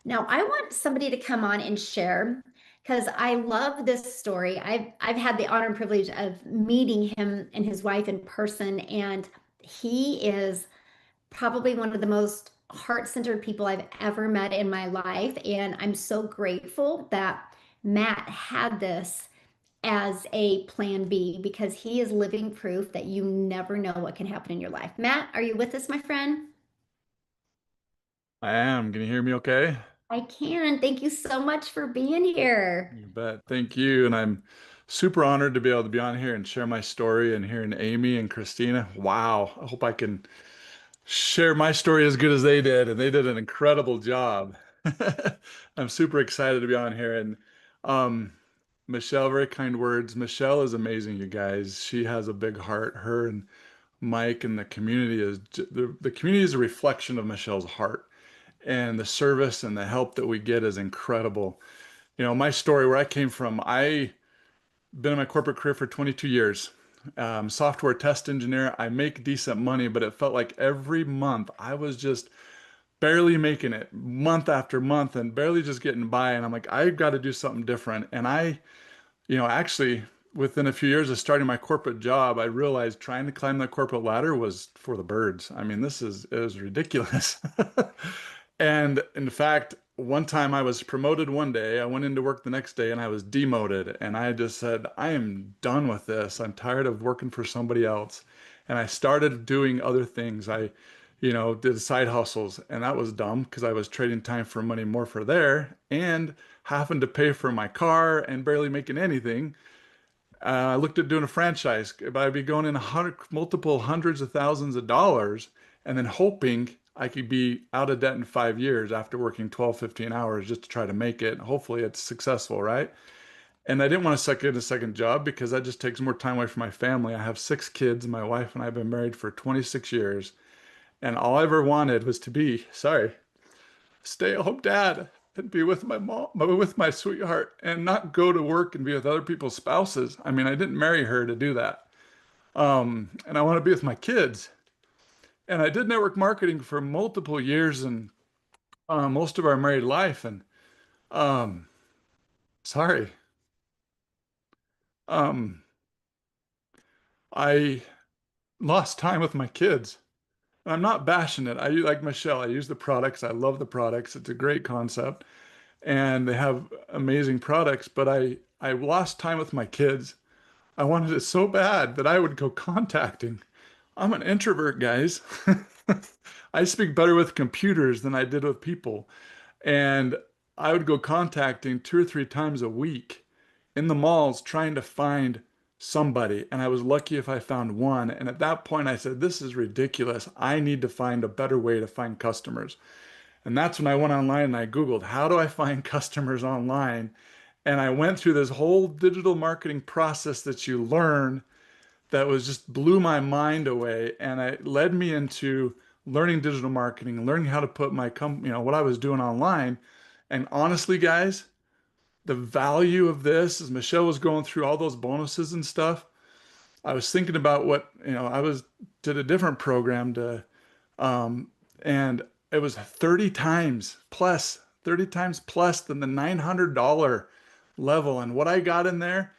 Now, I want somebody to come on and share because I love this story. I've had the honor and privilege of meeting him and his wife in person, and he is probably one of the most heart-centered people I've ever met in my life. And I'm so grateful that Matt had this as a plan B because he is living proof that you never know what can happen in your life. Matt, are you with us, my friend? I am. Can you hear me okay? I can. Thank you so much for being here. You bet. Thank you. And I'm super honored to be able to be on here and share my story and hearing Amy and Christina. Wow. I hope I can share my story as good as they did. And they did an incredible job. I'm super excited to be on here. And um, Michelle, very kind words. Michelle is amazing, you guys. She has a big heart. Her and Mike and the community the community is a reflection of Michelle's heart. And the service and the help that we get is incredible. My story where I came from, I been in my corporate career for 22 years. Software test engineer. I make decent money, but it felt like every month I was just barely making it month after month and barely just getting by. And I'm like, I've got to do something different. And actually, within a few years of starting my corporate job, I realized trying to climb the corporate ladder was for the birds. I mean, it was ridiculous. And in fact, one time I was promoted one day, I went into work the next day and I was demoted. And I just said, I am done with this. I'm tired of working for somebody else. And I started doing other things. Did side hustles. And that was dumb because I was trading time for money more for there and having to pay for my car and barely making anything. I looked at doing a franchise, but I'd be going in multiple hundreds of thousands of dollars and then hoping I could be out of debt in 5 years after working 12, 15 hours just to try to make it. Hopefully it's successful, right? And I didn't want to get a second job because that just takes more time away from my family. I have 6 kids. My wife and I have been married for 26 years. And all I ever wanted was to be, sorry, stay-at-home dad and be with my mom, with my sweetheart, and not go to work and be with other people's spouses. I mean, I didn't marry her to do that. And I want to be with my kids. And I did network marketing for multiple years and most of our married life. And um, sorry, um, I lost time with my kids. And I'm not bashing it. Like Michelle, I use the products. I love the products. It's a great concept. And they have amazing products, but I lost time with my kids. I wanted it so bad that I would go contacting. I'm an introvert, guys. I speak better with computers than I did with people. And I would go contacting 2 or 3 times a week in the malls trying to find somebody. And I was lucky if I found one. And at that point, I said, this is ridiculous. I need to find a better way to find customers. And that's when I went online and I Googled, how do I find customers online? And I went through this whole digital marketing process that you learn that was just blew my mind away. And it led me into learning digital marketing, learning how to put what I was doing online. And honestly, guys, the value of this, as Michelle was going through all those bonuses and stuff, I was thinking about did a different program um, and it was 30 times plus than the $900 level. And what I got in there,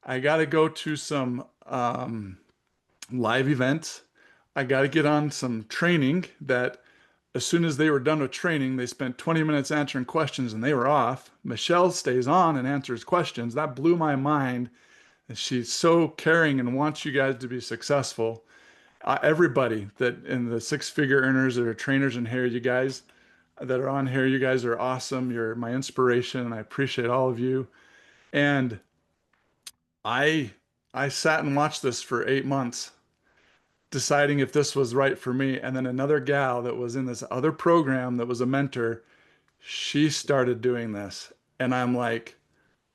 I got to go to some live events. I got to get on some training that as soon as they were done with training, they spent 20 minutes answering questions and they were off. Michelle stays on and answers questions. That blew my mind. And she's so caring and wants you guys to be successful. Everybody that in the six-figure earners that are trainers in here, you guys that are on here, you guys are awesome. You're my inspiration, and I appreciate all of you. And I I sat and watched this for 8 months, deciding if this was right for me. And then another gal that was in this other program that was a mentor, she started doing this. And I'm like,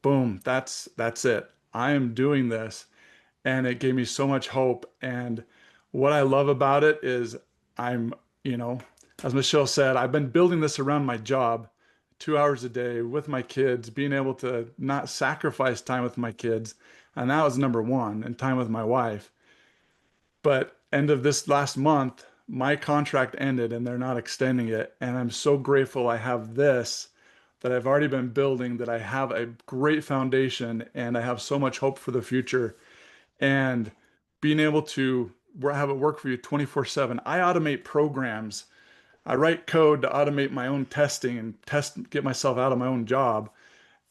boom, that's it. I am doing this. And it gave me so much hope. And what I love about it is I'm, you know, as Michelle said, I've been building this around my job, 2 hours a day with my kids, being able to not sacrifice time with my kids. And that was number one, and time with my wife. But end of this last month, my contract ended and they're not extending it. And I'm so grateful I have this. that I've already been building, that I have a great foundation and I have so much hope for the future. And being able to have it work for you 24/7. I automate programs. I write code to automate my own testing and get myself out of my own job.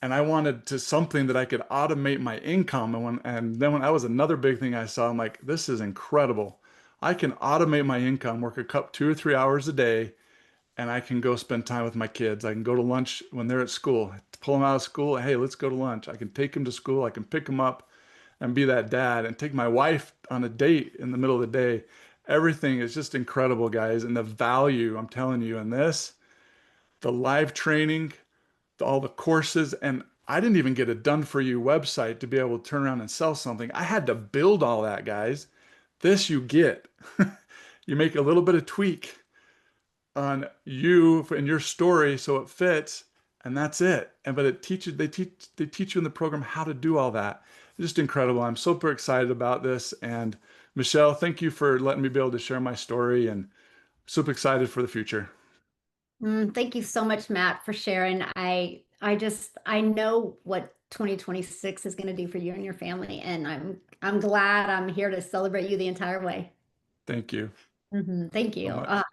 And I wanted to something that I could automate my income. And then when that was another big thing I saw, I'm like, this is incredible. I can automate my income, work a cup 2 or 3 hours a day, and I can go spend time with my kids. I can go to lunch when they're at school, pull them out of school. Hey, let's go to lunch. I can take them to school. I can pick them up and be that dad and take my wife on a date in the middle of the day. Everything is just incredible, guys. And the value, I'm telling you, in this, the live training, all the courses, and I didn't even get a done for you website to be able to turn around and sell something. I had to build all that, guys. This you get. You make a little bit of tweak on you and your story so it fits, and that's it. And but it teaches they teach you in the program how to do all that. It's just incredible. I'm super excited about this. And Michelle, thank you for letting me be able to share my story, and super excited for the future. Thank you so much, Matt, for sharing. I know what 2026 is going to do for you and your family, and I'm glad I'm here to celebrate you the entire way. Thank you Thank so you. much.